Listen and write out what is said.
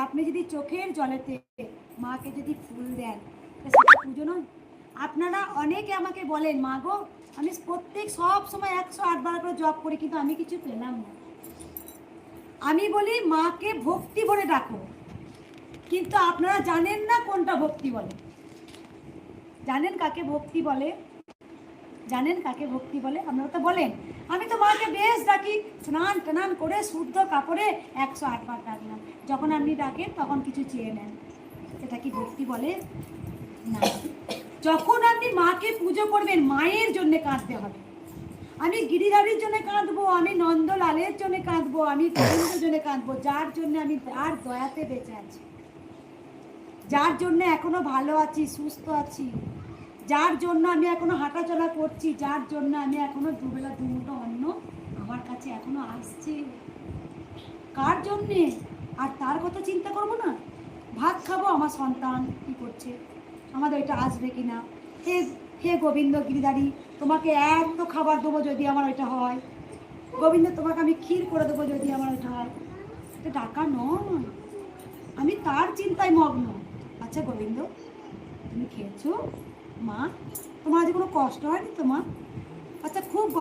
আপনি যদি চোখের জলেতে মাকে যদি ফুল দেন সেটা পুজো নয়? আপনারা অনেকে আমাকে বলেন মা গো আমি প্রত্যেক সব সময় 108 বার করে জপ করি কিন্তু আমি কিছু পেলাম না। আমি বলি মাকে ভক্তি ভরে ডাকো, কিন্তু আপনারা জানেন না কোনটা ভক্তি বলে। জানেন কাকে ভক্তি বলে? জানেন কাকে ভক্তি বলে? আপনারা তো বলেন আমি তো মাকে বেশ ডাকি, স্নান টান করে শুদ্ধ কাপড়ে 108 বার ডাকলাম। যখন আপনি ডাকেন তখন কিছু চেয়ে নেন, এটা কি ভক্তি বলে? না। যখন আপনি মাকে পুজো করবেন মায়ের জন্য কাঁদতে হবে। আমি গিরিধারীর জন্য কাঁদবো, আমি নন্দলালের জন্য কাঁদবো, আমি গোবিন্দের জন্য কাঁদবো, যার জন্য আমি তার দয়াতে বেঁচে আছি, যার জন্য এখনো ভালো আছি, সুস্থ আছি, যার জন্য আমি এখনো হাঁটাচলা করছি, যার জন্য আমি এখনো দুবেলা দুমুঠো অন্ন আমার কাছে এখনো আসছে। কার জন্যে? আর তার কথা চিন্তা করবো না? ভাত খাবো, আমার সন্তান কি করছে, আমাদের ওইটা আসবে কিনা, হে হে গোবিন্দ গিরিধারী তোমাকে এত খাবার দেবো যদি আমার ওইটা হয়, গোবিন্দ তোমাকে আমি ক্ষীর করে দেবো যদি আমার ওইটা হয়। এটা টাকা নয়, আমি তার চিন্তায় মগ্ন। আচ্ছা গোবিন্দ তুমি খেয়েছো মা? তোমার আজ কোনো কষ্ট হয়নি তো মা? আচ্ছা খুব